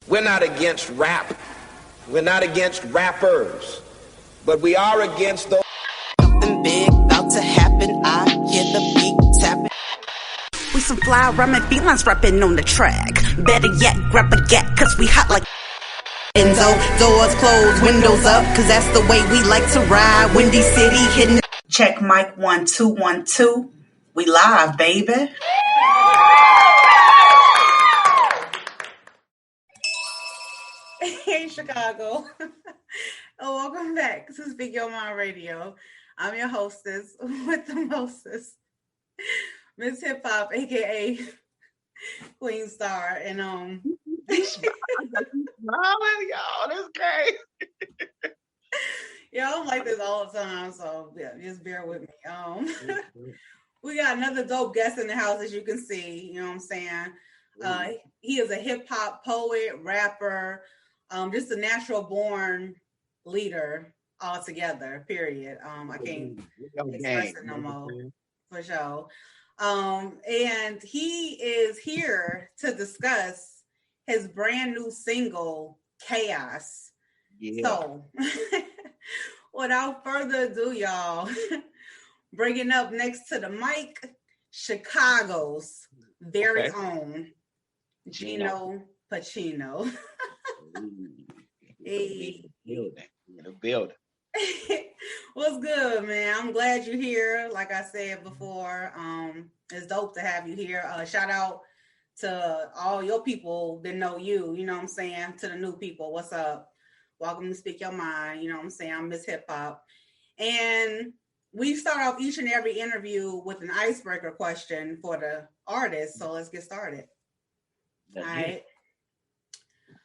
We're not against rap. We're not against rappers. But we are against those. Something big about to happen. I hear the beat tapping. We some fly rhyming felines rapping on the track. Better yet, grab a gat, cause we hot like Enzo. Doors closed, windows up, cause that's the way we like to ride. Windy City hitting. Check mic 1 2 1 2. We live, baby. Hey, Chicago. Welcome back to Speak Your Mind Radio. I'm your hostess with the mostest, Miss Hip Hop, aka Queen Star. And smiling, y'all. That's great. Yeah, I'm like this all the time, so yeah, just bear with me. We got another dope guest in the house, as you can see. You know what I'm saying? He is a hip hop poet, rapper, just a natural born leader altogether. Period. I can't express it no more, for sure. And he is here to discuss his brand new single, Chaos. Yeah. So, without further ado, y'all, bringing up next to the mic, Chicago's very own Geno Pacino. Hey. In the building. What's good, man? I'm glad you're here. Like I said before, it's dope to have you here. Shout out to all your people that know you. You know what I'm saying? To the new people, what's up? Welcome to Speak Your Mind. You know what I'm saying? I'm Miss Hip Hop. And we start off each and every interview with an icebreaker question for the artist. So let's get started. All right.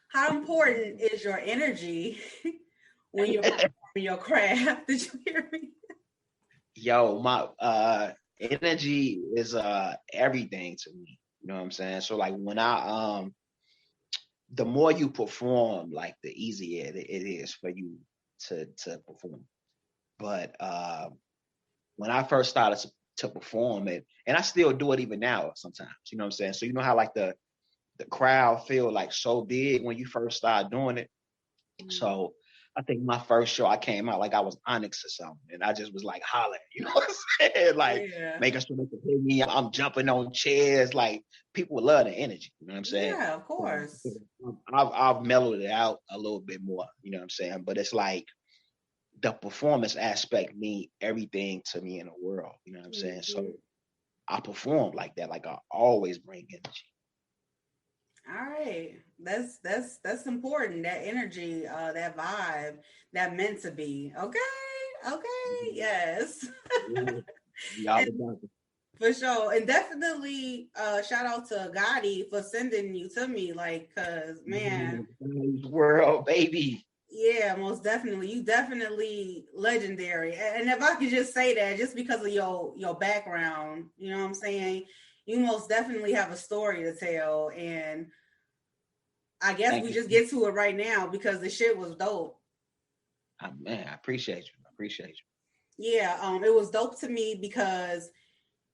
How important is your energy when you're in your craft? Did you hear me? Yo, my energy is everything to me. You know what I'm saying? So like when I the more you perform, like the easier it is for you to perform. But when I first started to perform it, and I still do it even now sometimes, you know what I'm saying? So you know how like the crowd feel like so big when you first start doing it. Mm-hmm. So I think my first show I came out like I was Onyx or something, and I just was like hollering, you know what I'm saying? Like making sure they could hear me. I'm jumping on chairs, like people love the energy, you know what I'm saying? Yeah, of course. I've mellowed it out a little bit more, you know what I'm saying? But it's like the performance aspect mean everything to me in the world, you know what I'm saying? So I perform like that, like I always bring energy. All right, that's important. That energy, that vibe, that meant to be. Okay, yes. For sure, and definitely shout out to Gotti for sending you to me, like, cause man, world baby. Yeah, most definitely. You definitely legendary, and if I could just say that, just because of your background, you know what I'm saying. You most definitely have a story to tell, and I guess we just get to it right now because the shit was dope. Man, I appreciate you. Yeah, it was dope to me because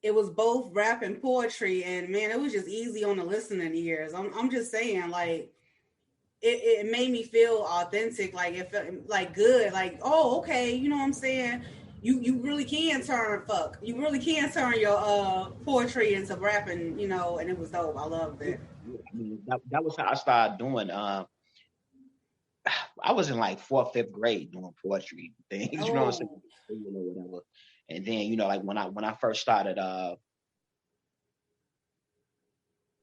it was both rap and poetry, and man, it was just easy on the listening ears. I'm just saying, like, it made me feel authentic, like it felt like good, like, oh, okay, you know what I'm saying? You really can turn your poetry into rapping, you know, and it was dope. I loved it. I mean, that was how I started doing. I was in like 4th, 5th grade doing poetry things, you know what I'm saying, or whatever. And then, you know, like when I first started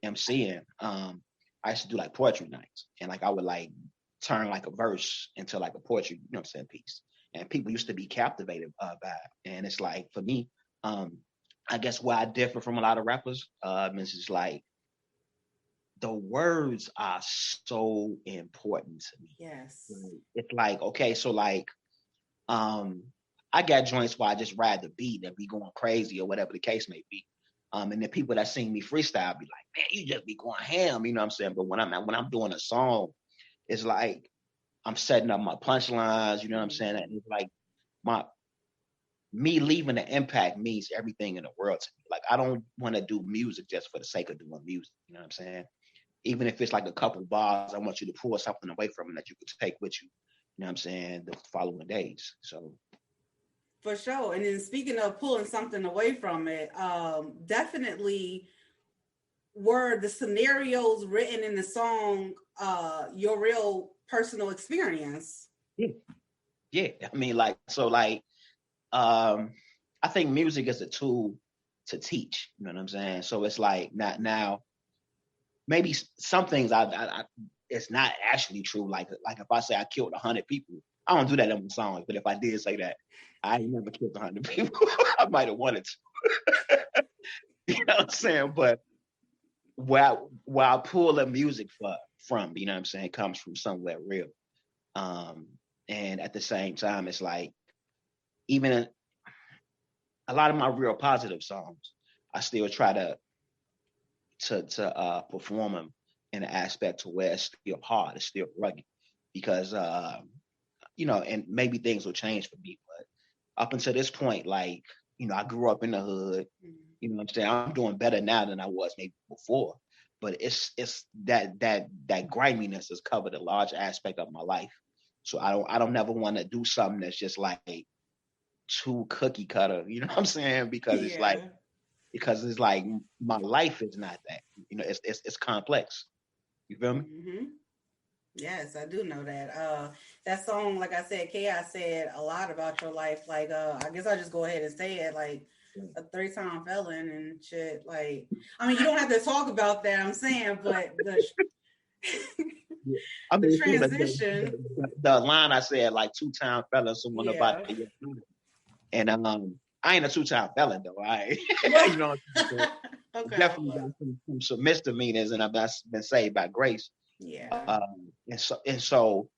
MCing, I used to do like poetry nights, and like I would like turn like a verse into like a poetry, you know what I'm saying, piece. And people used to be captivated by it. And it's like, for me, I guess where I differ from a lot of rappers, is just like the words are so important to me. Yes. It's like, okay, so like, I got joints where I just ride the beat and be going crazy or whatever the case may be. And the people that sing me freestyle be like, man, you just be going ham, you know what I'm saying? But when I'm doing a song, it's like I'm setting up my punchlines, you know what I'm saying? And it's like me leaving an impact means everything in the world to me. Like I don't want to do music just for the sake of doing music, you know what I'm saying? even if it's like a couple bars, I want you to pull something away from it that you could take with you. You know what I'm saying? The following days. So for sure. And then speaking of pulling something away from it, definitely were the scenarios written in the song your real personal experience? Yeah. I mean, like, I think music is a tool to teach. You know what I'm saying? So it's like not now. Maybe some things I it's not actually true. Like if I say I killed 100 people, I don't do that in my songs. But if I did say that, I ain't never killed 100 people. I might have wanted to. You know what I'm saying? But where I pull the music from, you know what I'm saying, comes from somewhere real. And at the same time, it's like even a lot of my real positive songs, I still try to perform them in an aspect to where it's still hard, it's still rugged, because and maybe things will change for me, but up until this point, like, I grew up in the hood. You know what I'm saying? I'm doing better now than I was maybe before, but it's that griminess has covered a large aspect of my life. So I don't never want to do something that's just like too cookie cutter. You know what I'm saying? Because it's like my life is not that. It's complex. You feel me? Mm-hmm. Yes, I do know that. That song, like I said, Chaos said a lot about your life. Like, I guess I'll just go ahead and say it, like a 3-time felon and shit. Like, I mean, you don't have to talk about that, I'm saying, but the transition. The line I said, like 2-time felon, someone about to get through. And I ain't a 2-time felon though. You know, okay, definitely got some misdemeanors, and I've been saved by grace. Yeah. And so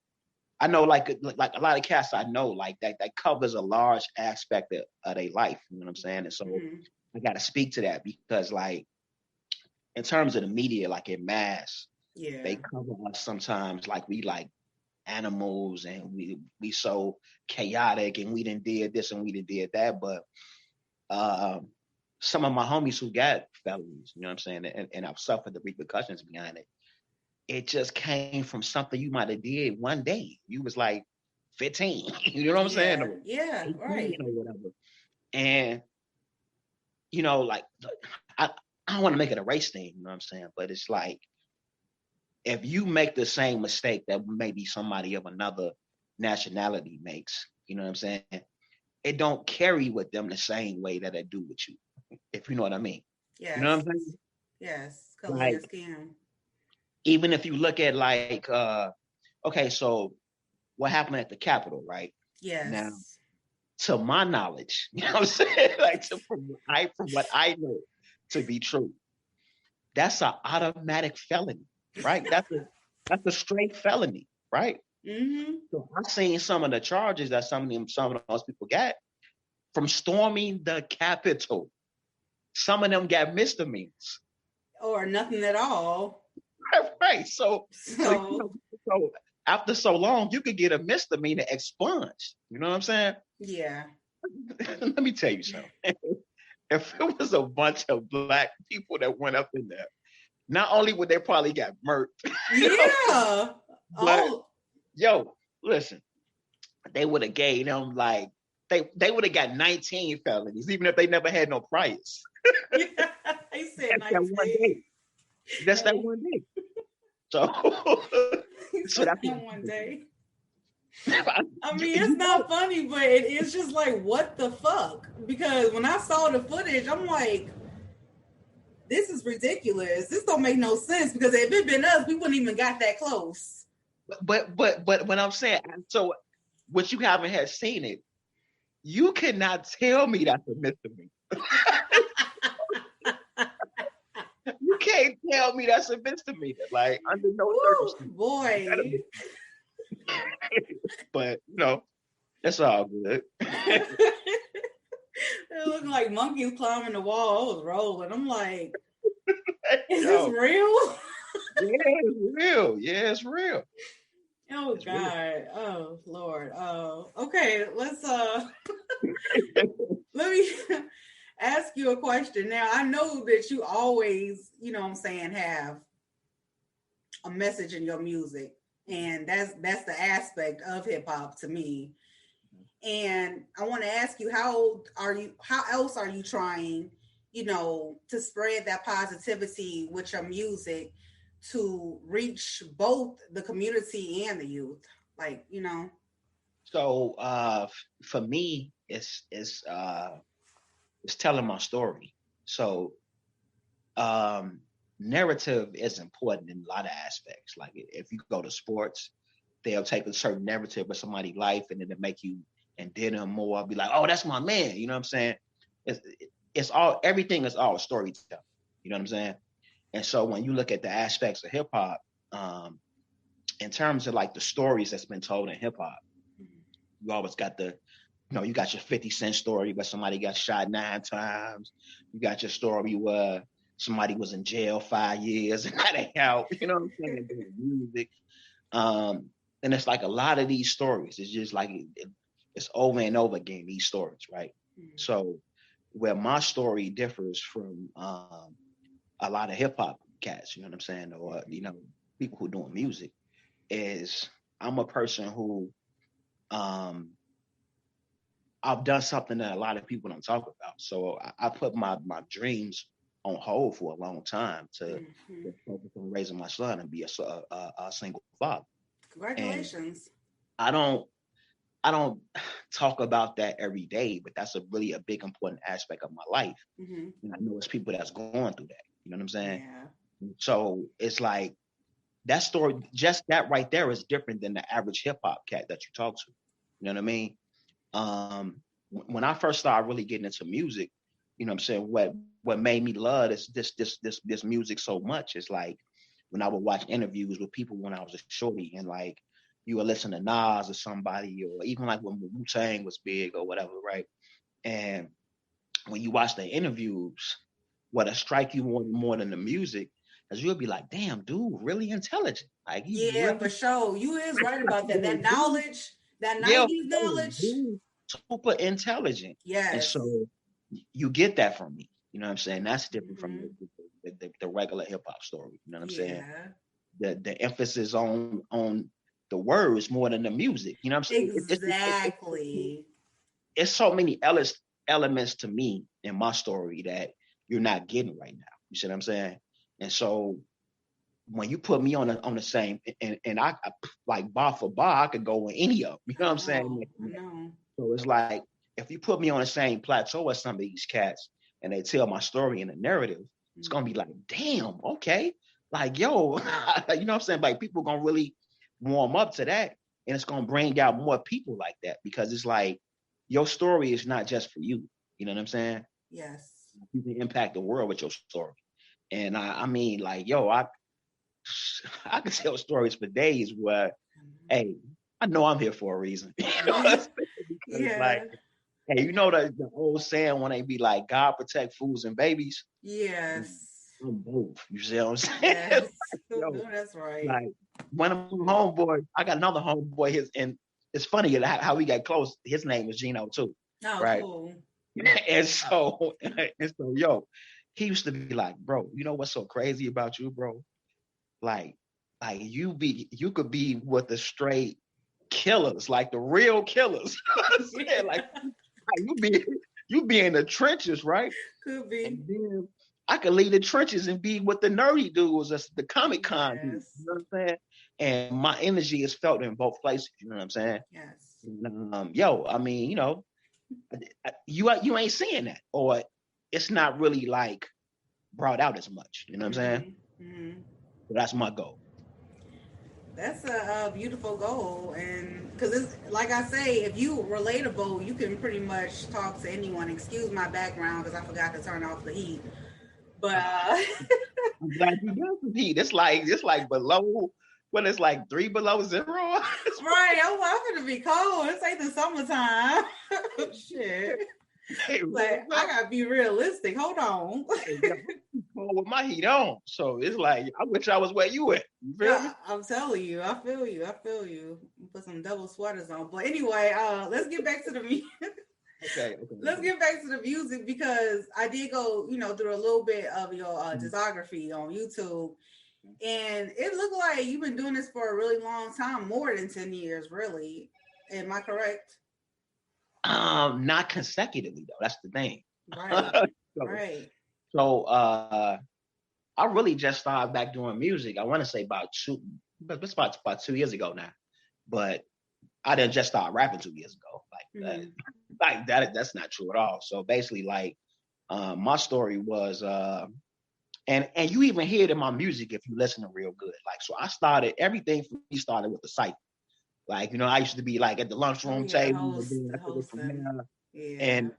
I know, like a lot of cats I know, like that covers a large aspect of their life. You know what I'm saying? And so I got to speak to that, because, like, in terms of the media, like in mass, they cover us sometimes like we like animals, and we so chaotic, and we done did this and we done did that. But some of my homies who got felonies, you know what I'm saying, and I've suffered the repercussions behind it. It just came from something you might have did one day. You was like 15, you know what I'm saying? Or yeah, right. Or whatever. And like, I don't want to make it a race thing, you know what I'm saying? But it's like, if you make the same mistake that maybe somebody of another nationality makes, you know what I'm saying, it don't carry with them the same way that it do with you, if you know what I mean. Yes. You know what I'm saying? Yes. Color your skin. Even if you look at, like, okay, so what happened at the Capitol, right? Yes. Now, to my knowledge, you know what I'm saying? Like, from what I know to be true, that's an automatic felony, right? That's a straight felony, right? Mm-hmm. So I've seen some of the charges that some of those people got from storming the Capitol. Some of them got misdemeanors, or nothing at all. right? So after so long, you could get a misdemeanor expunged. You know what I'm saying? Yeah. Let me tell you something. If it was a bunch of black people that went up in there, not only would they probably got murked. Yeah. But yo, listen, they would have gave them, like, they would have got 19 felonies, even if they never had no priors. Yeah, they said That's 19. That one day. That's that one day. So that's that one day. I mean, it's not funny, but it is just like, what the fuck? Because when I saw the footage, I'm like, this is ridiculous. This don't make no sense, because if it been us, we wouldn't even got that close. But when I'm saying, so what you haven't had seen it, you cannot tell me that's a misdemeanor. You can't tell me that's a misdemeanor. Like, under no circumstances. Boy. But that's all good. It looked like monkeys climbing the wall. I was rolling. I'm like, is this real? Yeah, it's real. Yeah, it's real. Oh, it's God. Real. Oh, Lord. Oh, okay. Let's let me ask you a question. Now, I know that you always, you know what I'm saying, have a message in your music. And that's the aspect of hip hop to me. And I want to ask you, how else are you trying, to spread that positivity with your music to reach both the community and the youth? So for me, it's telling my story. So narrative is important in a lot of aspects. Like if you go to sports, they'll take a certain narrative of somebody's life and then they make you and then them more. Be like, oh, that's my man. You know what I'm saying? It's all, everything is all storytelling. You know what I'm saying? And so when you look at the aspects of hip hop, in terms of like the stories that's been told in hip hop, you always got you got your 50 Cent story where somebody got shot 9 times. You got your story where somebody was in jail 5 years and got out. You know what I'm saying? Doing music. And it's like a lot of these stories. It's just like it's over and over again, these stories, right? Mm-hmm. So where my story differs from a lot of hip hop cats, you know what I'm saying, or people who doing music, is I'm a person who I've done something that a lot of people don't talk about. So I put my dreams on hold for a long time to focus on raising my son and be a single father. Congratulations. And I don't talk about that every day, but that's really a big important aspect of my life. Mm-hmm. And I know it's people that's going through that. You know what I'm saying? Yeah. So it's like that story, just that right there is different than the average hip hop cat that you talk to. You know what I mean? When I first started really getting into music, you know what I'm saying, what made me love this music so much is like when I would watch interviews with people when I was a shorty, and like you would listen to Nas or somebody, or even like when Wu-Tang was big or whatever, right? And when you watch the interviews, what'll strike you more than the music is you'll be like, damn, dude, really intelligent. Like, really, for sure. You is right about that. That knowledge, that 90s knowledge. Dude, super intelligent. Yes. And so you get that from me. You know what I'm saying? That's different from the regular hip hop story. You know what I'm saying? The emphasis on the words more than the music. You know what I'm saying? Exactly. It's so many elements to me in my story that you're not getting right now. You see what I'm saying? And so when you put me on the same, and I like bar for bar, I could go with any of them. You know what I'm saying? So it's like, if you put me on the same plateau as some of these cats and they tell my story in a narrative, it's going to be like, damn, okay. Like, yo, you know what I'm saying? Like, people going to really warm up to that. And it's going to bring out more people like that, because it's like, your story is not just for you. You know what I'm saying? Yes. You can impact the world with your story. And I mean, like, yo, I can tell stories for days where, hey, I know I'm here for a reason. You know what I'm saying? It's like, hey, you know the old saying when they be like, God protect fools and babies? Yes. I'm both. You see what I'm saying? Yes. Like, yo, that's right. Like, one of my homeboys, I got another homeboy, and it's funny how we got close. His name is Geno too. Oh, right? Cool. And so, yo, he used to be like, bro, you know what's so crazy about you, bro? Like you could be with the straight killers, like the real killers. like you be in the trenches, right? Could be. And then I could leave the trenches and be with the nerdy dudes, the Comic Con dudes. You know what I'm saying? And my energy is felt in both places. You know what I'm saying? Yes. And, yo, I mean, you know, you ain't seeing that, or it's not really like brought out as much. You know what I'm saying? Mm-hmm. So that's my goal. That's a beautiful goal, and because it's like I say, if you relatable, you can pretty much talk to anyone. Excuse my background because I forgot to turn off the heat. But I'm glad you got some heat. It's like below. When it's like 3 below zero. Right. I'm gonna be cold. It's like the summertime. Shit. Hey, like, I gotta be realistic. Hold on. With my heat on. So it's like, I wish I was where you at. You feel me? I'm telling you, I feel you. Put some double sweaters on. But anyway, let's get back to the music. Okay. Let's get back to the music, because I did go, through a little bit of your discography on YouTube. And it looked like you've been doing this for a really long time, more than 10 years, really. Am I correct? Not consecutively though. That's the thing. Right. so, Right. so I really just started back doing music. I want to say it's about 2 years ago now. But I didn't just start rapping 2 years ago. Like that's not true at all. So basically, like my story was and you even hear it in my music if you listen to real good. Like, so I started, everything for me started with the site. Like, I used to be like at the lunchroom table, and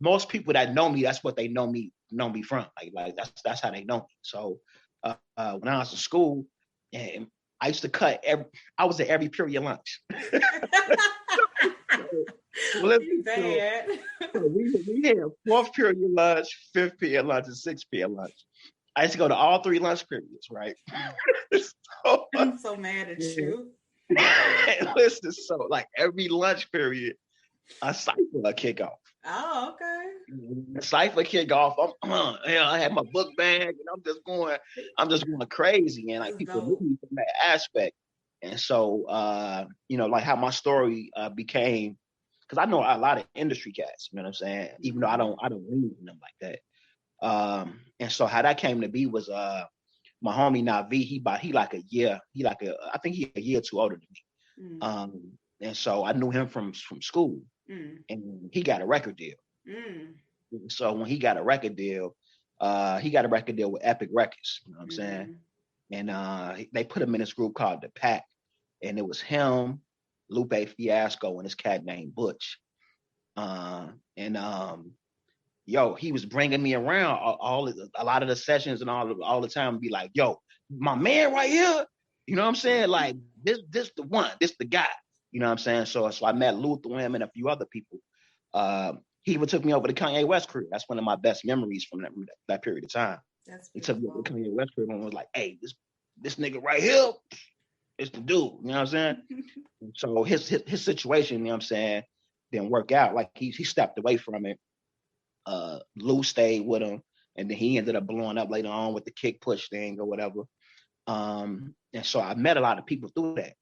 most people that know me, that's what they know me from. Like that's how they know me. So when I was in school, and I used to I was at every period lunch. Bad. So we had fourth period lunch, fifth period lunch, and sixth period lunch. I used to go to all three lunch periods, right? So, I'm so mad at you. Listen, so like every lunch period, a cipher would kick off. Oh, okay. The cipher kick off. I had my book bag, and I'm just going crazy, and like people knew me from that aspect. And so, like how my story became, because I know a lot of industry cats. You know what I'm saying? Even though I don't read them like that. And so how that came to be was my homie Navi, I think he a year or two older than me. And so I knew him from school, and he got a record deal. So when he got a record deal, with Epic Records, you know what I'm saying? And they put him in this group called The Pack, and it was him, Lupe Fiasco, and this cat named Butch. He was bringing me around a lot of the sessions and all the time, and be like, yo, my man right here, you know what I'm saying? Like this the one, this the guy, you know what I'm saying? So I met Luther, him, and a few other people. He even took me over to Kanye West crib. That's one of my best memories from that period of time. He took me over to Kanye West crib and was like, hey, this nigga right here, it's the dude, you know what I'm saying? So his situation, you know what I'm saying, didn't work out. Like he stepped away from it. Lou stayed with him, and then he ended up blowing up later on with the kick push thing or whatever. And so I met a lot of people through that.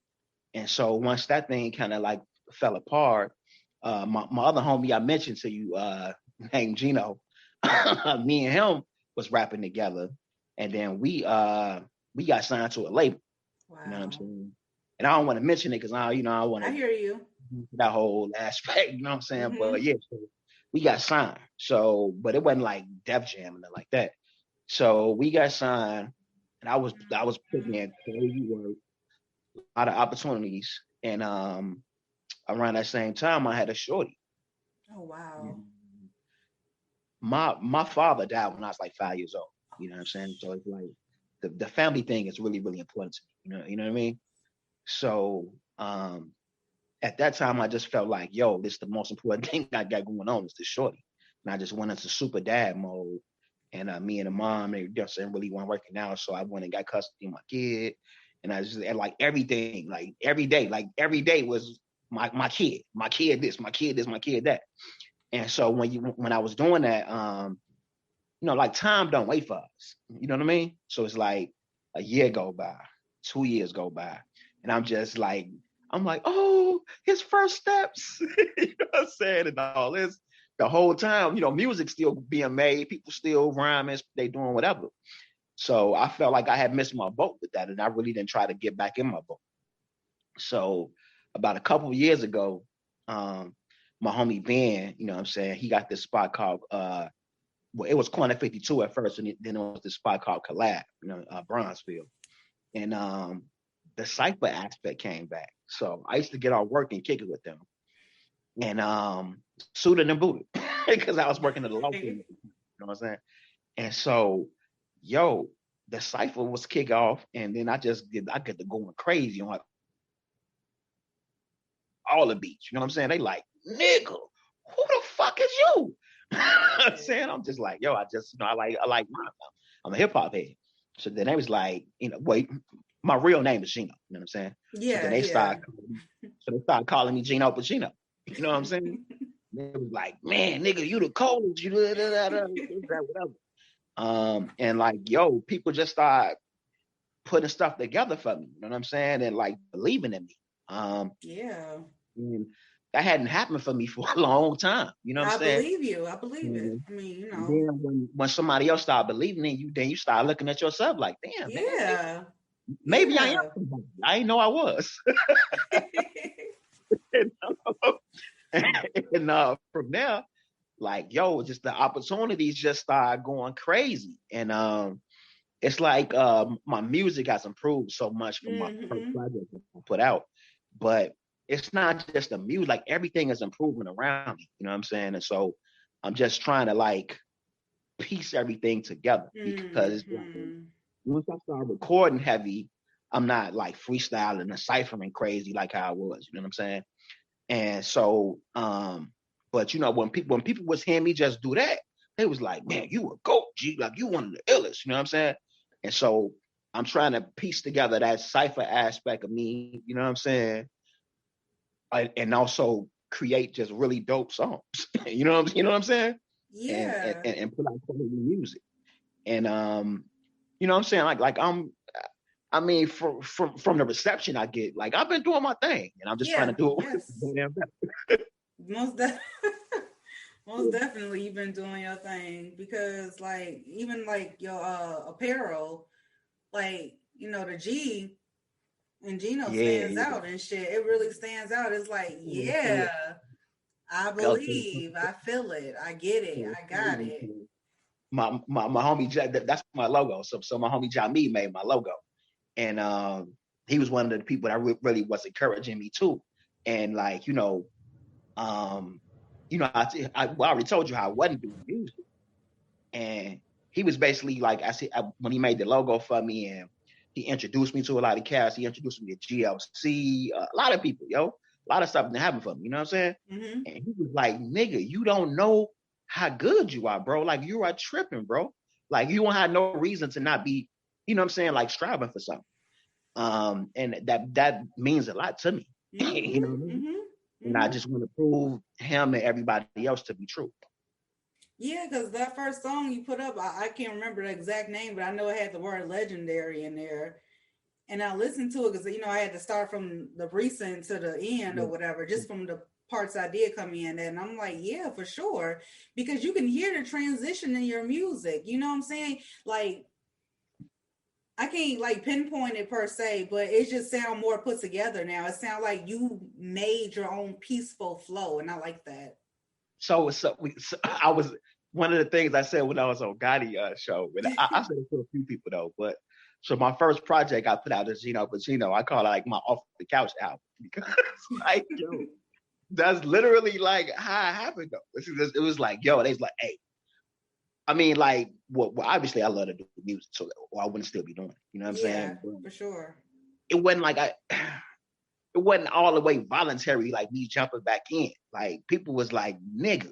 And so once that thing kind of like fell apart, my other homie I mentioned to you, named Geno, me and him was rapping together, and then we got signed to a label. Wow. You know what I'm saying? And I don't want to mention it because I want to. I hear you. That whole aspect, you know what I'm saying? But yeah, so we got signed. So, but it wasn't like Def Jam and like that. So we got signed, and I was putting in crazy work, a lot of opportunities, and around that same time, I had a shorty. Oh wow! My father died when I was like 5 years old. You know what I'm saying? So it's like the family thing is really, really important to me. You know what I mean? So at that time, I just felt like, yo, this is the most important thing I got going on is the shorty. And I just went into super dad mode. And me and the mom, they just didn't really want working out. So I went and got custody of my kid. And I just had like everything, like every day was my kid, my kid this, my kid this, my kid that. And so when I was doing that, like time don't wait for us. You know what I mean? So it's like a year go by, 2 years go by. And I'm like, oh, his first steps. You know what I'm saying? And all this, the whole time, music still being made, people still rhyming, they doing whatever. So I felt like I had missed my boat with that, and I really didn't try to get back in my boat. So about a couple of years ago, my homie Ben, you know what I'm saying, he got this spot called, it was Corner 52 at first, and then it was this spot called Collab, Bronzeville. And the cypher aspect came back. So I used to get on work and kick it with them. And suited and booted because I was working at a local, you know what I'm saying? And so, the cypher was kick off, and then I get to going crazy on all the beats, you know what I'm saying? They like, nigga, who the fuck is you? I'm saying, I'm just like, I just, I like I'm a hip hop head. So then they was like, wait, my real name is Geno, you know what I'm saying? Yeah. So then they started calling me Geno Pacino. You know what I'm saying? They was like, man, nigga, you the coldest, you whatever. And like, people just start putting stuff together for me. You know what I'm saying? And like believing in me. Yeah. And that hadn't happened for me for a long time. You know what I'm I saying? believe you. I believe it. And I mean, you know. then when somebody else start believing in you, then you start looking at yourself like, damn, man, Yeah. maybe I am Yeah. somebody. I didn't know I was. and from there, like, yo, just the opportunities just start going crazy. And it's like my music has improved so much from my first project that I put out. But it's not just the music, like everything is improving around me. You know what I'm saying? And so I'm just trying to like piece everything together because like, once I start recording heavy, I'm not like freestyling and ciphering crazy like how I was. You know what I'm saying? And so, but you know, when people was hearing me just do that, they was like, man, you a GOAT, G, like you one of the illest. You know what I'm saying? And so I'm trying to piece together that cipher aspect of me. You know what I'm saying? And also create just really dope songs. you know what I'm saying? Yeah. And put out quality music. And you know what I'm saying? I mean, from the reception I get, like I've been doing my thing, and I'm just trying to do it better. Most definitely, you've been doing your thing because, like, even like your apparel, like you know the G and Geno stands out and shit. It really stands out. It's like, yeah, I believe, I feel it, I get it, I got it. My homie Jack, that's my logo. So my homie Jamie made my logo, and he was one of the people that really was encouraging me too. And like I already told you how I wasn't doing music, and he was basically like when he made the logo for me, and he introduced me to a lot of cats. He introduced me to GLC, a lot of people, a lot of stuff been happening for me. You know what I'm saying? Mm-hmm. And he was like, "Nigga, you don't know how good you are, bro. Like you are tripping, bro. Like you don't have no reason to not be, you know what I'm saying, like striving for something." And that means a lot to me. Mm-hmm. You know what I mean? Mm-hmm. And I just want to prove him and everybody else to be true. Yeah, because that first song you put up, I can't remember the exact name, but I know it had the word legendary in there. And I listened to it because, you know, I had to start from the recent to the end or whatever, just from the parts I did come in. And I'm like, yeah, for sure. Because you can hear the transition in your music. You know what I'm saying? Like, I can't like pinpoint it per se, but it just sounds more put together now. It sounds like you made your own peaceful flow. And I like that. So I was one of the things I said when I was on Gotti show. And I said it to a few people though, but so my first project I put out is Geno Pacino. I call it like my off the couch album because like that's literally like how it happened though. It was like they was like, hey, I mean like well obviously I love to do music, so or I wouldn't still be doing it. You know what I'm saying? Yeah, for sure. It wasn't like it wasn't all the way voluntary, like me jumping back in. Like people was like, nigga,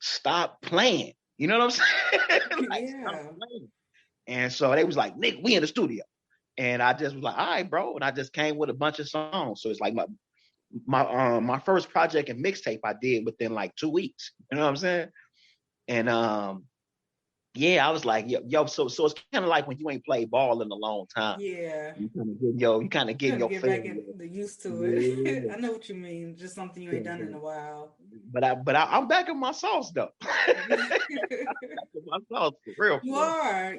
stop playing. You know what I'm saying? Like, stop playing. And so they was like, nigga, we in the studio. And I just was like, all right, bro. And I just came with a bunch of songs. So it's like my first project and mixtape I did within like 2 weeks. You know what I'm saying? And yeah, I was like, so it's kind of like when you ain't played ball in a long time. Yeah. You kind of getting your get back used to it. Yeah. I know what you mean. Just something you ain't done in a while. But I'm back in my sauce though. My sauce for real. You are.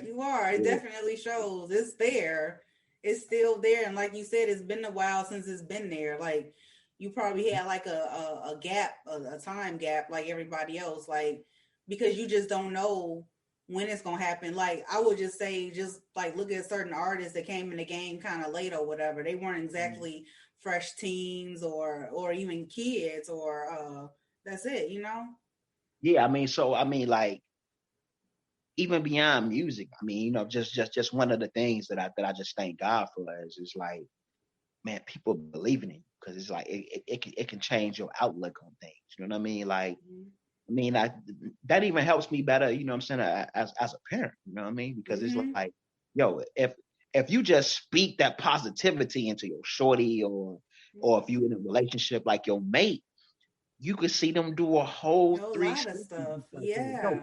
It definitely shows. It's there. It's still there. And like you said, it's been a while since it's been there. Like you probably had like a gap, a time gap, like everybody else, like because you just don't know when it's gonna happen. Like I would just say, just like look at certain artists that came in the game kind of late or whatever. They weren't exactly fresh teens or even kids or that's it, you know? Yeah, I mean, like even beyond music, I mean, you know, just one of the things that I just thank God for is like, man, people believing in you because it's like it can change your outlook on things. You know what I mean? Like, I mean, that even helps me better. You know what I'm saying? As a parent, you know what I mean? Because it's like, yo, if you just speak that positivity into your shorty or if you in a relationship like your mate, you could see them do a whole lot of stuff. Yeah.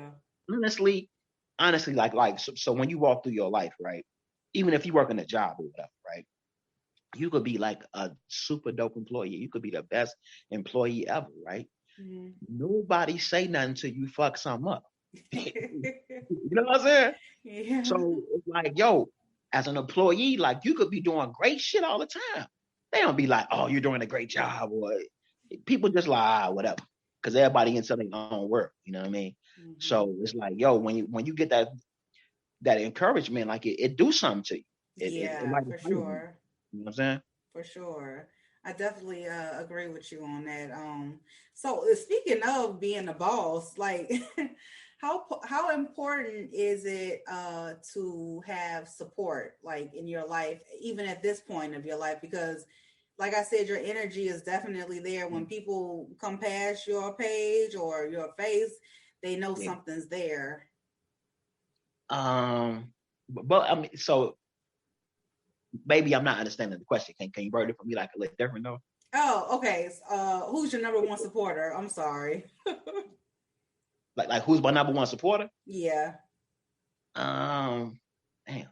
Honestly, like so when you walk through your life, right? even if you work in a job or whatever, right? You could be like a super dope employee. You could be the best employee ever, right? Mhm. Nobody say nothing till you fuck something up. You know what I'm saying? Yeah. So it's like, yo, as an employee, like you could be doing great shit all the time. They don't be like, oh, you're doing a great job, or people just like whatever, because everybody into their own work. You know what I mean? Mhm. So it's like, yo, when you get that encouragement, like it do something to you. It Yeah, like for you know sure. what I'm saying? For sure. I definitely agree with you on that. So speaking of being a boss, like how important is it to have support like in your life, even at this point of your life? Because like I said, your energy is definitely there. When people come past your page or your face, they know Yeah. something's there. But I mean, so maybe I'm not understanding the question. Can you word it for me like a little different though? Oh, okay. Who's your number one supporter? I'm sorry. Like who's my number one supporter? Yeah. Um, damn,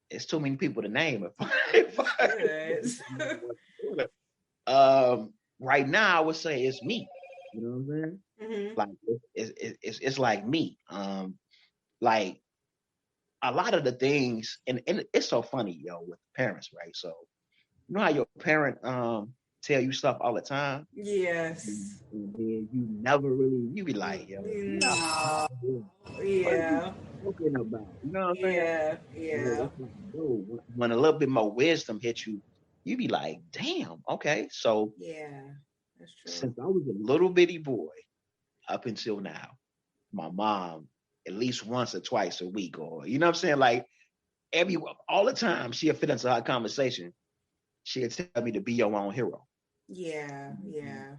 it's too many people to name. If Good. right now I would say it's me. You know what I'm saying? Hmm. Like it's like me. Like a lot of the things, and it's so funny, yo, with parents, right? So you know how your parent tell you stuff all the time, Yes. and then you never really you be like, yo, No. what are you Yeah. talking about? You know what I'm saying? Yeah. And Yeah. it's like, yo, when a little bit more wisdom hits you, you be like, damn, okay. So Yeah. That's true. since I was a little bitty boy up until now, my mom at least once or twice a week, or you know what I'm saying, like every all the time, she'll fit into her conversation. She'll tell me to be your own hero. Yeah. Yeah.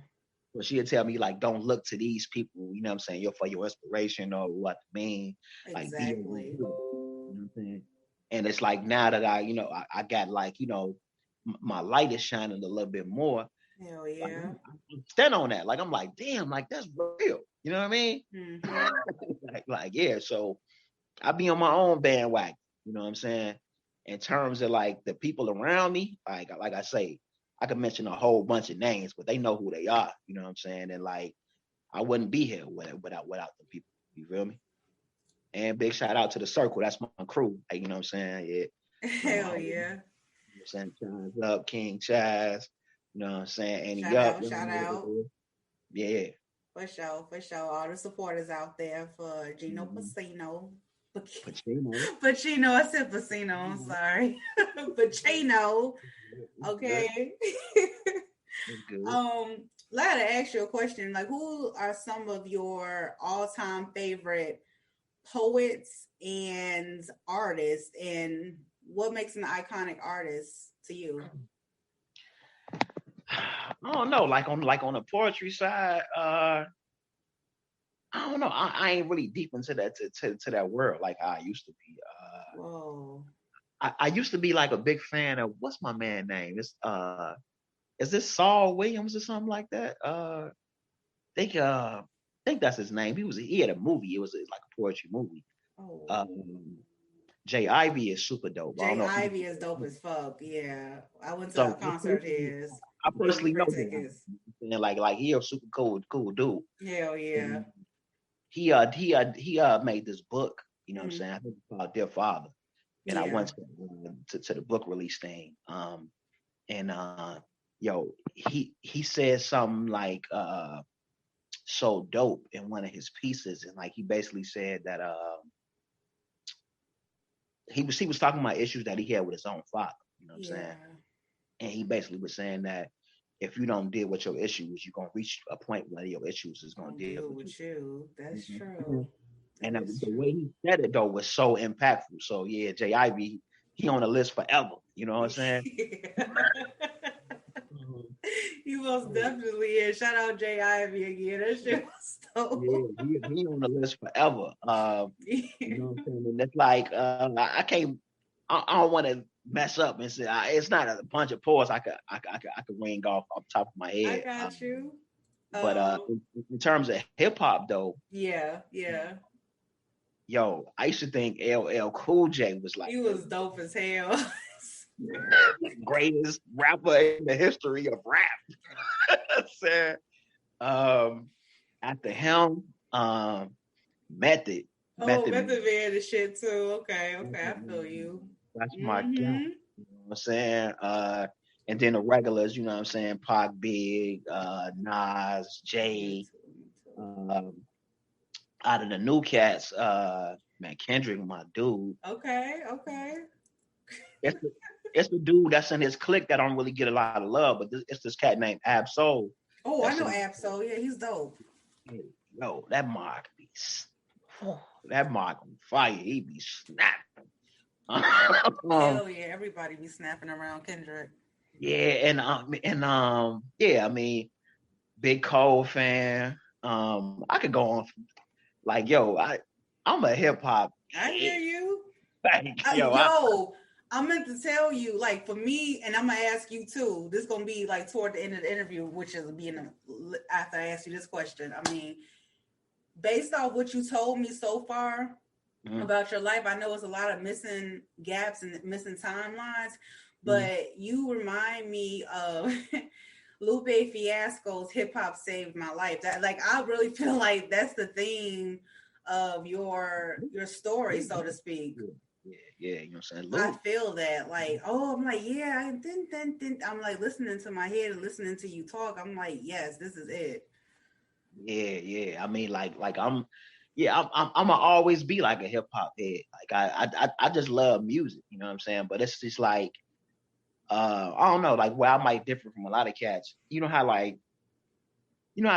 But she'll tell me like, don't look to these people. You know what I'm saying? You're for your inspiration or what I mean. Like be your own Exactly. hero. You know what I'm saying? And it's like now that I got like my light is shining a little bit more. Hell Like yeah. I stand on that. Like I'm like, damn, like that's real. You know what I mean? Hmm. like yeah. So I be on my own bandwagon. You know what I'm saying? In terms of like the people around me, like I say, I could mention a whole bunch of names, but they know who they are. You know what I'm saying? And like I wouldn't be here without the people. You feel me? And big shout out to the circle. That's my crew. Like, you know what I'm saying? Yeah. You know, my Hell whole, you yeah. know what I'm saying? Chaz up, King Chaz. You know what I'm saying? Annie Shout up. out. Shout out. Yeah. For sure. For sure. All the supporters out there for Geno Mm-hmm. Pacino. Pacino. Pacino. I said Pacino. I'm sorry. Pacino. Good. Okay. That's good. um, I to ask you a question. Like, who are some of your all-time favorite poets and artists, and what makes an iconic artist to you? I don't know. Like on the poetry side, I don't know. I ain't really deep into that to that world like I used to be. Whoa. I used to be like a big fan of what's my man name? It's is this Saul Williams or something like that? Think that's his name. He had a movie. It was like a poetry movie. Oh. Um, Jay Ivy is super dope. I don't Jay know if you. Ivy is dope as fuck. Yeah, I went to a So concert of his. I Gave me personally know free Jay Ivy. tickets. And like he a super cool dude. Hell yeah. And he made this book. You know what I'm Mm, saying? I think it's called Dear Father. And I yeah. went to the book release thing. And yo, he said something like so dope in one of his pieces, and like he basically said that he was talking about issues that he had with his own father. You know what I'm saying? Yeah. And he basically was saying that if you don't deal with your issues, you're gonna reach a point where your issues is gonna Gonna deal deal with you. with you. That's Mhm. true. And That is the true. way he said it though was so impactful. So yeah, Jay Ivy, he on the list forever. You know what I'm saying? Mhm. You most definitely is. Shout out Jay Ivy again. That shit was Yeah, dope. he on the list forever. You know what I'm saying? And it's like I can't. I don't want to mess up and say it's not a bunch of poets I could ring off the top of my I head. got you. But Um, in terms of hip hop though, yeah, yeah. yo, I used to think LL Cool J was like He was dope as hell. the greatest rapper in the history of rap. Said, after him, Method, Oh, Method Method Man the shit too. Okay, I feel Man. you. That's my guy. You Mm-hmm. know what I'm saying? And then the regulars, you know what I'm saying? Pac, Big, Nas, Me Jay. too, me too. Um, out of the new cats, man, Kendrick, my dude. Okay. It's the, it's the dude that's in his clique that don't really get a lot of love, but it's this cat named Absol. Oh, I That's know in Absol. Yeah, he's dope. yo, that mark be that mark on fire. He be snapping. Hell yeah, everybody be snapping around Kendrick. Yeah, yeah, I mean, big Cole fan. I could go on like yo, I'm a hip hop I hear head. you. Like yo, I meant to tell you, like for me, and I'm gonna ask you too. This is gonna be like toward the end of the interview, which is after I ask you this question. I mean, based off what you told me so far about your life, I know it's a lot of missing gaps and missing timelines, but you remind me of Lupe Fiasco's "Hip Hop Saved My Life." That, like, I really feel like that's the theme of your story, so to speak. Yeah, you know what I'm saying? I feel that, like, I'm like, yeah, and then I'm like listening to my head and listening to you talk. I'm like, yes, this is it. Yeah. I mean, I'm gonna always be like a hip hop head. Like I just love music, you know what I'm saying? But it's just like, I don't know, like where I might differ from a lot of cats. You know how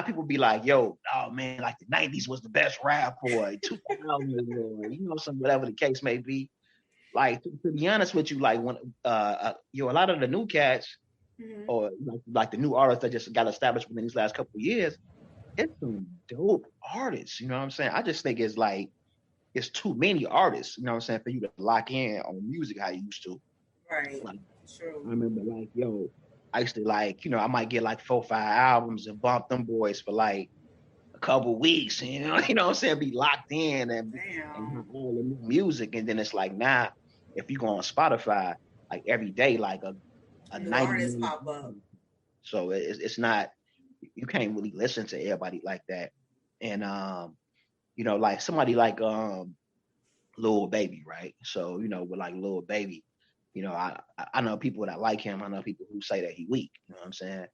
people be like, yo, oh man, like the 90s was the best rap, or 2000s, or some whatever the case may be. Like to be honest with you, like when a lot of the new cats, or like the new artists that just got established within these last couple of years, it's some dope artists. You know what I'm saying? I just think it's too many artists. You know what I'm saying, for you to lock in on music how you used to. Right. Like, True. I remember, like, yo, I used to I might get like 4-5 albums and bump them boys for like a couple weeks. You know what I'm saying? Be locked in and have all the new music, and then it's like now, if you go on Spotify, like every day, like a New 90 artists minute. pop up. So it's not, you can't really listen to everybody like that. And like somebody like Lil Baby, right? So, with like Lil Baby, I know people that like him. I know people who say that he weak, you know what I'm saying?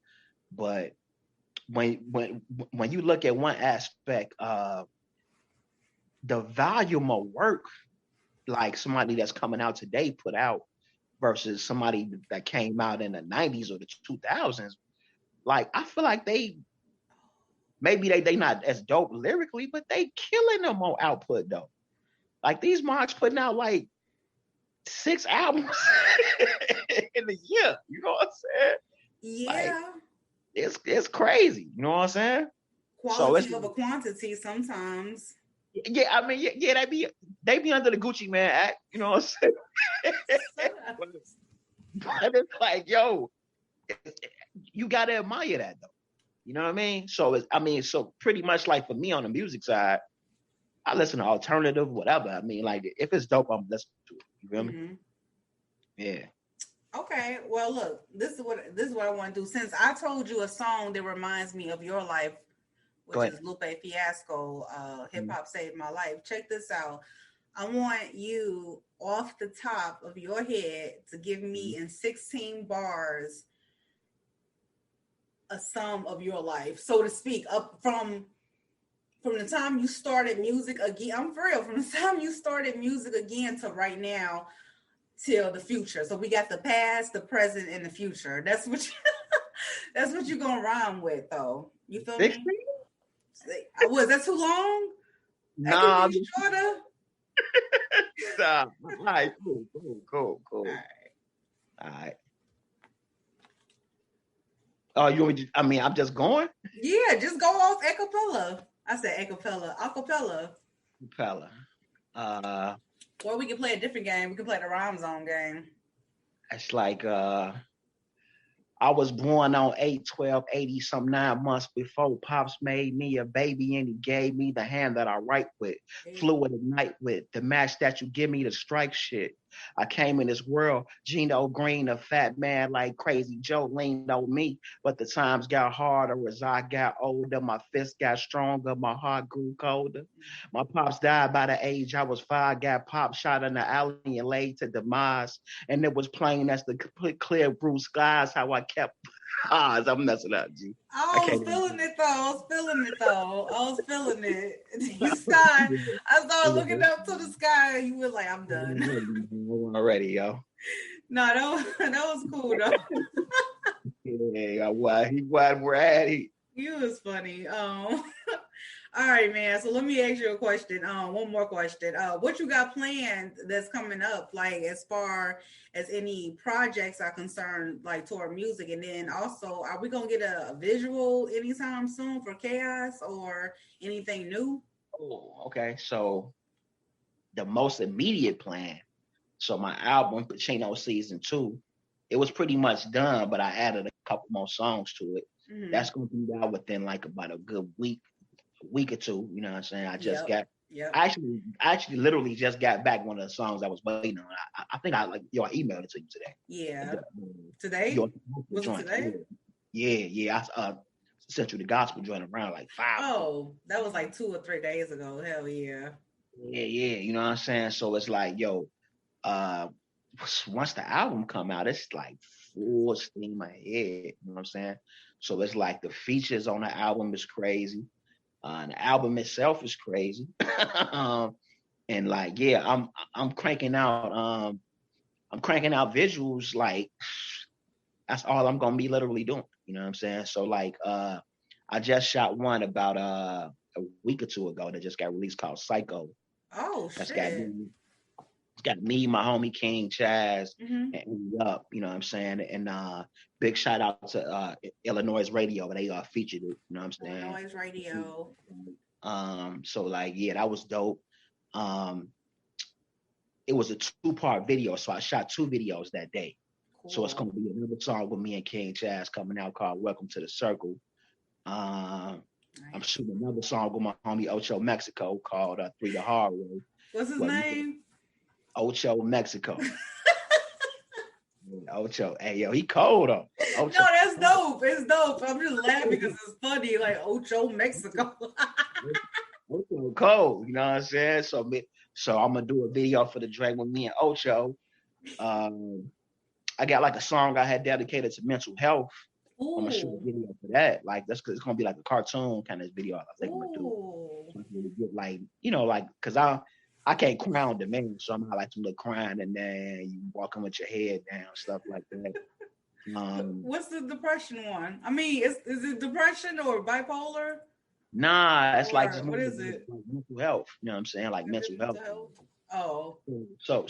But when you look at one aspect of the volume of work, like somebody that's coming out today put out versus somebody that came out in the 90s or the 2000s, like I feel like they not as dope lyrically, but they killing them on output though. Like these marks putting out like 6 albums in a year. You know what I'm saying? Yeah. Like it's crazy. You know what I'm saying? Quality over quantity sometimes. Yeah, I mean, yeah, they be under the Gucci Man Act. You know what I'm saying? But it's like, yo, you gotta admire that though. You know what I mean? So so pretty much like for me on the music side, I listen to alternative, whatever. I mean, like if it's dope, I'm listening to it. You feel me? Yeah. Okay. Well, look, this is what I want to do. Since I told you a song that reminds me of your life, which is Lupe Fiasco, "Hip Hop Saved My Life." Check this out. I want you off the top of your head to give me in 16 bars a sum of your life, so to speak, up from the time you started music again. I'm for real. From the time you started music again to right now till the future. So we got the past, the present, and the future. That's what that's what you're gonna rhyme with, though. You feel 16? Me? Was that too long? Nah. I can be shorter. Stop. All right, cool. All right. Oh, you want me to, I'm just going? Yeah, just go off acapella. I said acapella. Acapella. Or we can play a different game. We can play the rhyme zone game. It's like I was born on 8/12/80, some 9 months before. Pops made me a baby and he gave me the hand that I write with, fluid ignite with, the match that you give me to strike shit. I came in this world, Geno Green, a fat man like Crazy Joe leaned on me, but the times got harder as I got older. My fists got stronger, my heart grew colder. My pops died by the age I was 5, got pop shot in the alley and laid to demise. And it was plain as the clear blue skies how I kept odds. I'm messing up, G. I was feeling it though. I was feeling it. I started looking up to the sky and you were like, I'm done. Already, yo. No, that was cool though. Yeah, he wasn't ready. You was funny. All right, man. So let me ask you a question. One more question. What you got planned that's coming up, like as far as any projects are concerned, like toward music, and then also, are we gonna get a visual anytime soon for Chaos or anything new? Oh, okay. So the most immediate plan. So my album, Pacino Season 2, it was pretty much done, but I added a couple more songs to it. Mm-hmm. That's gonna be out within like about a good week or two, you know what I'm saying? I just got I actually literally just got back one of the songs I was waiting on. I think I emailed it to you today. Yeah. Today? Was it today? Yeah. I sent you the gospel joint around like 5. Oh, that was like 2 or 3 days ago. Hell yeah. Yeah, you know what I'm saying? So it's like, once the album come out, it's like full steam ahead. You know what I'm saying? So it's like the features on the album is crazy. The album itself is crazy. And like, I'm cranking out visuals. Like, that's all I'm gonna be literally doing. You know what I'm saying? So like, I just shot one about a week or 2 ago that just got released called Psycho. Oh, that's shit. It's got me, my homie King Chaz, and we up, you know what I'm saying? And big shout out to Illinois Radio, they featured it, you know what I'm saying? Illinois Radio. So like, that was dope. It was a 2-part video, so I shot 2 videos that day. Cool. So it's gonna be another song with me and King Chaz coming out called Welcome to the Circle. Nice. I'm shooting another song with my homie Ocho Mexico called 3 the Hard Way. What's his name? Ocho Mexico. Ocho, hey yo, he cold though. No, that's dope. It's dope. I'm just laughing because it's funny, like Ocho Mexico. Ocho cold, you know what I'm saying? So I'm gonna do a video for the Drake with me and Ocho. I got like a song I had dedicated to mental health. Ooh. I'm gonna shoot a video for that. Like it's gonna be like a cartoon kind of video. I think I'm gonna do. So really get like, cause I can't cry on demand, so I'm not like some little crying and then you walking with your head down, stuff like that. What's the depression one? I mean, is it depression or bipolar? Nah, it's like just what is it? Like mental health. You know what I'm saying? Like mental health. Oh. So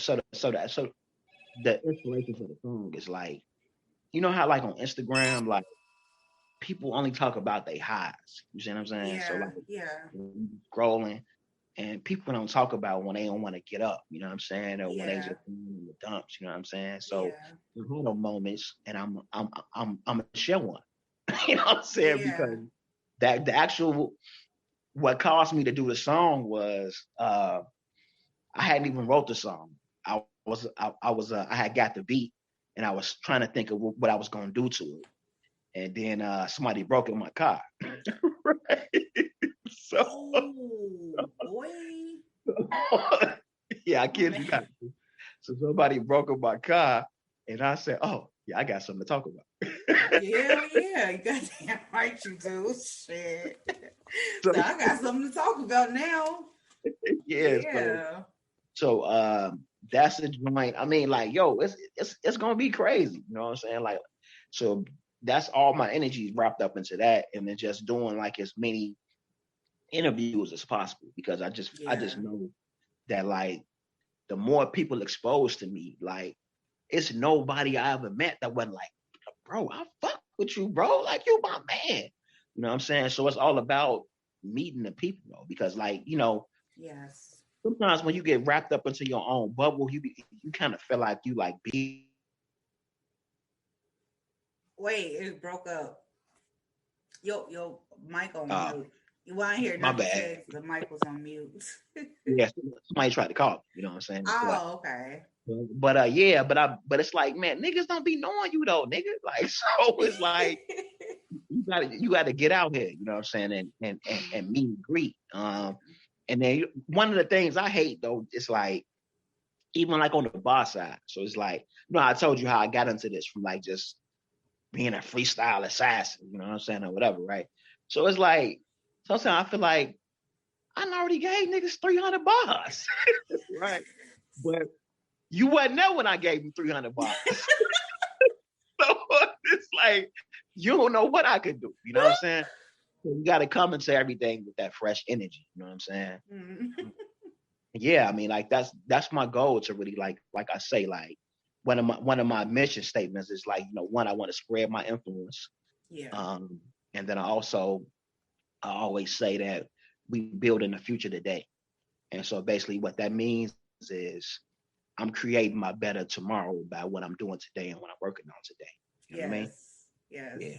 the inspiration for the song is like, you know how like on Instagram, like people only talk about their highs. You see what I'm saying? Yeah, so like, scrolling. And people don't talk about when they don't want to get up, you know what I'm saying, or when they just in the dumps, you know what I'm saying. So there are no moments, and I'm gonna share one, you know what I'm saying, because that the actual what caused me to do the song was I hadn't even wrote the song. I had got the beat, and I was trying to think of what I was gonna do to it, and then somebody broke in my car, right? So. Boy. Yeah, I kid you not. So somebody broke up my car, and I said, "Oh, yeah, I got something to talk about." Yeah, you goddamn right you do. Shit. So I got something to talk about now. Yeah. So that's the joint. I mean, like, yo, it's gonna be crazy. You know what I'm saying? Like, so that's all my energy wrapped up into that, and then just doing like as many interviews as possible, because I just know that like the more people exposed to me, like it's nobody I ever met that wasn't like, bro, I fuck with you, bro, like you my man, you know what I'm saying? So it's all about meeting the people, though, because like, you know, sometimes when you get wrapped up into your own bubble, you kind of feel like you like be Wait, it broke up. Yo, mic on mute. You want to hear My nothing bad. says the mic was on mute. Yeah, somebody tried to call me, you know what I'm saying? Oh, okay. But but it's like, man, niggas don't be knowing you though, nigga. Like, so it's like you gotta get out here, you know what I'm saying, and meet and greet. And then one of the things I hate though is like, even like on the bar side. So it's like, I told you how I got into this from like just being a freestyle assassin, you know what I'm saying, or whatever, right? So it's like, sometimes I feel like I already gave niggas 300 bars, right? But you wasn't there when I gave you 300 bars. So it's like, you don't know what I could do, you know what I'm saying? So you got to come into everything with that fresh energy, you know what I'm saying? Mm-hmm. Yeah, I mean, like that's my goal to really like I say, like one of my mission statements is like, one, I want to spread my influence. Yeah. And then I always say that we build in the future today. And so basically what that means is I'm creating my better tomorrow by what I'm doing today and what I'm working on today. You know what I mean? Yes. Yeah.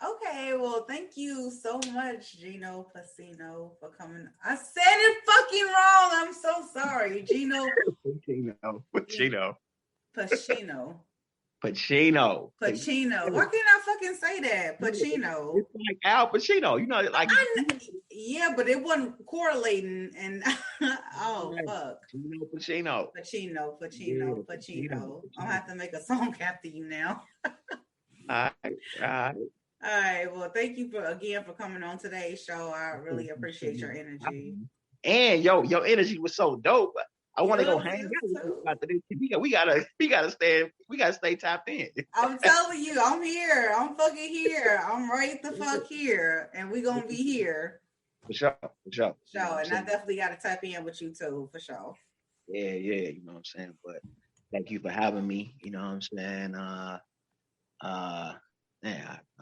Okay, well, thank you so much, Geno Pacino, for coming. I said it fucking wrong. I'm so sorry, Geno. Pacino. Pacino. Why can't I fucking say that? Pacino. It's like Al Pacino, like. Yeah, but it wasn't correlating, and oh fuck. Pacino. I'm gonna have to make a song after you now. All right. Well, thank you for coming on today's show. I really appreciate your energy. And your energy was so dope. I want to go hang out after this. We gotta stay tapped in. I'm telling you, I'm here. I'm fucking here. I'm right the fuck here, and we gonna be here. For sure. And I definitely gotta tap in with you too, for sure. Yeah, you know what I'm saying. But thank you for having me. You know what I'm saying. I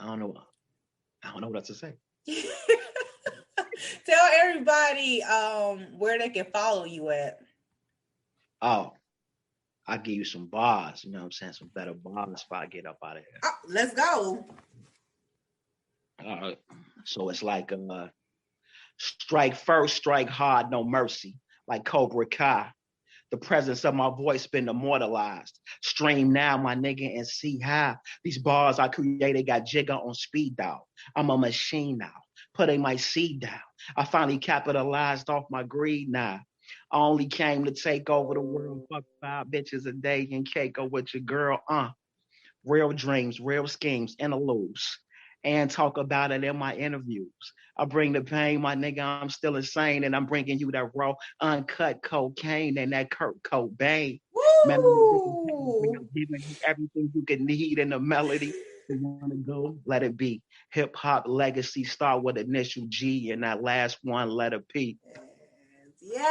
don't know what else to say. Tell everybody where they can follow you at. Oh, I'll give you some bars, you know what I'm saying? Some better bars before I get up out of here. Oh, let's go. All right. So it's like strike first, strike hard, no mercy. Like Cobra Kai. The presence of my voice been immortalized. Stream now, my nigga, and see how these bars I created got jigger on speed dial. I'm a machine now, putting my seed down. I finally capitalized off my greed now. I only came to take over the world, fuck 5 bitches a day and cake up with your girl, Real dreams, real schemes, interludes. And talk about it in my interviews. I bring the pain, my nigga, I'm still insane, and I'm bringing you that raw, uncut cocaine and that Kurt Cobain. Man, I'm giving you everything you can need in the melody. You want to go? Let it be. Hip hop legacy start with initial G and that last one letter P. Yeah,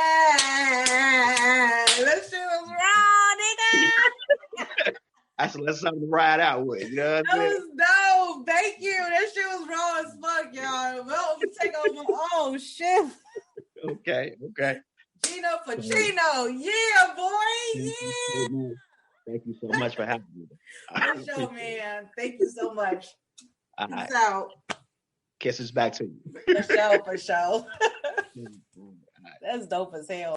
that shit was raw, nigga. That's something to ride out with. You know what that was dope. Thank you. That shit was raw as fuck, y'all. Well, we take over. Oh shit. Okay. Geno Pacino. Yeah, boy. Yeah. Thank you so much for having me. For sure, man. Thank you so much. Peace out. Kisses back to you. For sure. That's dope as hell.